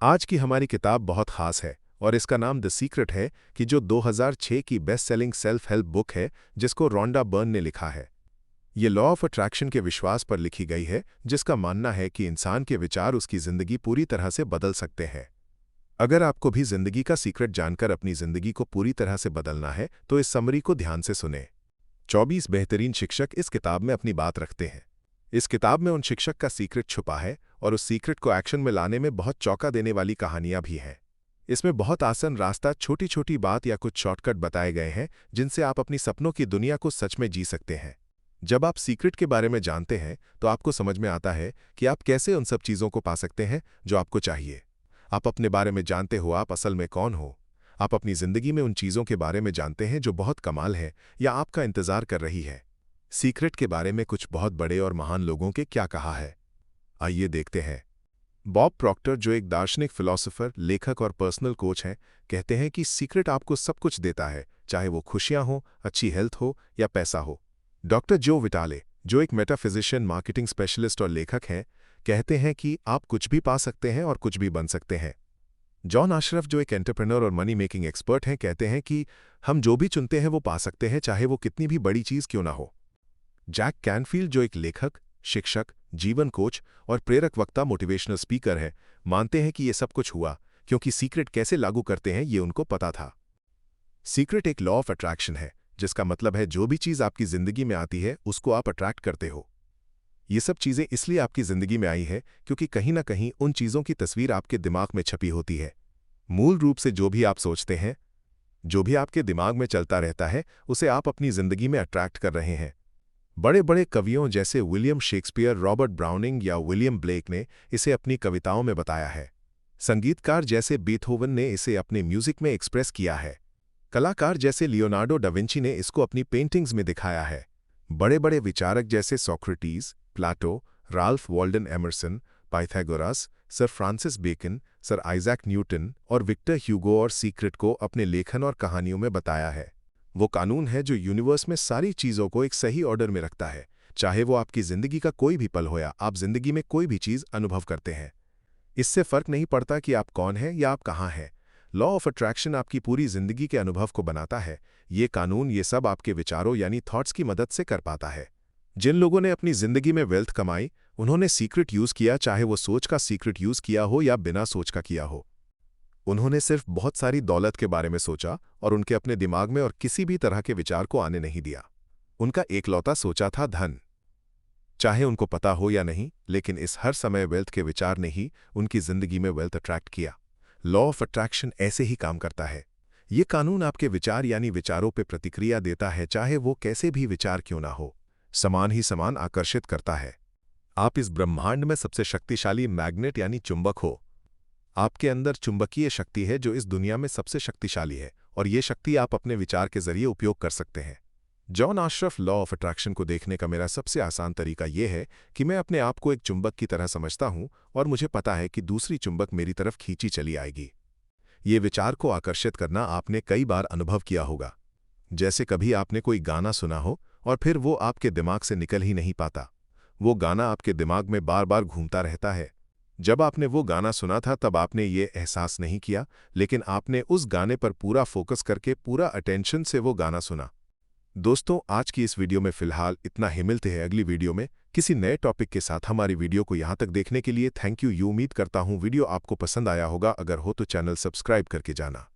आज की हमारी किताब बहुत खास है और इसका नाम द सीक्रेट है कि जो 2006 की best selling self help book है जिसको रोंडा बर्न ने लिखा है। ये लॉ ऑफ अट्रैक्शन के विश्वास पर लिखी गई है जिसका मानना है कि इंसान के विचार उसकी जिंदगी पूरी तरह से बदल सकते हैं। अगर आपको भी जिंदगी का सीक्रेट जानकर अपनी जिंदगी को पूरी तरह से बदलना है तो इस समरी को ध्यान से सुने। 24 बेहतरीन शिक्षक इस किताब में अपनी बात रखते हैं। इस किताब में उन शिक्षक का सीक्रेट छुपा है और उस सीक्रेट को एक्शन में लाने में बहुत चौंका देने वाली कहानियां भी हैं। इसमें बहुत आसान रास्ता, छोटी छोटी बात या कुछ शॉर्टकट बताए गए हैं जिनसे आप अपनी सपनों की दुनिया को सच में जी सकते हैं। जब आप सीक्रेट के बारे में जानते हैं तो आपको समझ में आता है कि आप कैसे उन सब चीज़ों को पा सकते हैं जो आपको चाहिए। आप अपने बारे में जानते हो आप असल में कौन हो। आप अपनी जिंदगी में उन चीज़ों के बारे में जानते हैं जो बहुत कमाल है या आपका इंतजार कर रही है। सीक्रेट के बारे में कुछ बहुत बड़े और महान लोगों के क्या कहा है, आइए देखते हैं। बॉब प्रॉक्टर, जो एक दार्शनिक फिलोसोफर, लेखक और पर्सनल कोच हैं, कहते हैं कि सीक्रेट आपको सब कुछ देता है, चाहे वो खुशियां हो, अच्छी हेल्थ हो या पैसा हो। डॉक्टर जो विटाले, जो एक मेटाफिजिशियन, मार्केटिंग स्पेशलिस्ट और लेखक हैं, कहते हैं कि आप कुछ भी पा सकते हैं और कुछ भी बन सकते हैं। जॉन आशरफ, जो एक एंटरप्रेन्योर और मनी मेकिंग एक्सपर्ट हैं, कहते हैं कि हम जो भी चुनते हैं वो पा सकते हैं, चाहे वो कितनी भी बड़ी चीज़ क्यों ना हो। जैक कैनफील्ड, जो एक लेखक, शिक्षक, जीवन कोच और प्रेरक वक्ता, मोटिवेशनल स्पीकर है, मानते हैं कि ये सब कुछ हुआ क्योंकि सीक्रेट कैसे लागू करते हैं ये उनको पता था। सीक्रेट एक लॉ ऑफ अट्रैक्शन है जिसका मतलब है जो भी चीज़ आपकी जिंदगी में आती है उसको आप अट्रैक्ट करते हो। ये सब चीज़ें इसलिए आपकी जिंदगी में आई है क्योंकि कहीं ना कहीं उन चीज़ों की तस्वीर आपके दिमाग में छपी होती है। मूल रूप से जो भी आप सोचते हैं, जो भी आपके दिमाग में चलता रहता है, उसे आप अपनी जिंदगी में अट्रैक्ट कर रहे हैं। बड़े बड़े कवियों जैसे विलियम शेक्सपियर, रॉबर्ट ब्राउनिंग या विलियम ब्लेक ने इसे अपनी कविताओं में बताया है। संगीतकार जैसे बीथोवन ने इसे अपने म्यूजिक में एक्सप्रेस किया है। कलाकार जैसे लियोनार्डो डा विंची ने इसको अपनी पेंटिंग्स में दिखाया है। बड़े बड़े विचारक जैसे Socrates, Plato, Ralph Waldo Emerson, Pythagoras, Sir Francis Bacon, Sir Isaac Newton और विक्टर ह्यूगो और सीक्रेट को अपने लेखन और कहानियों में बताया है। वो कानून है जो यूनिवर्स में सारी चीज़ों को एक सही ऑर्डर में रखता है, चाहे वो आपकी ज़िंदगी का कोई भी पल हो या आप ज़िंदगी में कोई भी चीज़ अनुभव करते हैं। इससे फ़र्क नहीं पड़ता कि आप कौन हैं या आप कहाँ हैं। लॉ ऑफ अट्रैक्शन आपकी पूरी ज़िंदगी के अनुभव को बनाता है। ये कानून ये सब आपके विचारों यानी थॉट्स की मदद से कर पाता है। जिन लोगों ने अपनी ज़िंदगी में वेल्थ कमाई, उन्होंने सीक्रेट यूज़ किया, चाहे वो सोच का सीक्रेट यूज़ किया हो या बिना सोच का किया हो। उन्होंने सिर्फ बहुत सारी दौलत के बारे में सोचा और उनके अपने दिमाग में और किसी भी तरह के विचार को आने नहीं दिया। उनका एकलौता सोचा था धन। चाहे उनको पता हो या नहीं, लेकिन इस हर समय वेल्थ के विचार ने ही उनकी जिंदगी में वेल्थ अट्रैक्ट किया। लॉ ऑफ अट्रैक्शन ऐसे ही काम करता है। ये कानून आपके विचार यानी विचारों पे प्रतिक्रिया देता है, चाहे वो कैसे भी विचार क्यों ना हो, समान ही समान आकर्षित करता है। आप इस ब्रह्मांड में सबसे शक्तिशाली मैग्नेट यानी चुंबक हो। आपके अंदर चुंबकीय शक्ति है जो इस दुनिया में सबसे शक्तिशाली है और ये शक्ति आप अपने विचार के जरिए उपयोग कर सकते हैं। John Ashraf, law of attraction को देखने का मेरा सबसे आसान तरीका यह है कि मैं अपने आप को एक चुंबक की तरह समझता हूं और मुझे पता है कि दूसरी चुंबक मेरी तरफ खींची चली आएगी। ये विचार को आकर्षित करना आपने कई बार अनुभव किया होगा। जैसे कभी आपने कोई गाना सुना हो और फिर वो आपके दिमाग से निकल ही नहीं पाता। वो गाना आपके दिमाग में बार बार घूमता रहता है। जब आपने वो गाना सुना था तब आपने ये एहसास नहीं किया, लेकिन आपने उस गाने पर पूरा फोकस करके पूरा अटेंशन से वो गाना सुना। दोस्तों, आज की इस वीडियो में फिलहाल इतना ही। मिलते हैं अगली वीडियो में किसी नए टॉपिक के साथ। हमारी वीडियो को यहाँ तक देखने के लिए थैंक यू। उम्मीद करता हूँ वीडियो आपको पसंद आया होगा। अगर हो तो चैनल सब्सक्राइब करके जाना।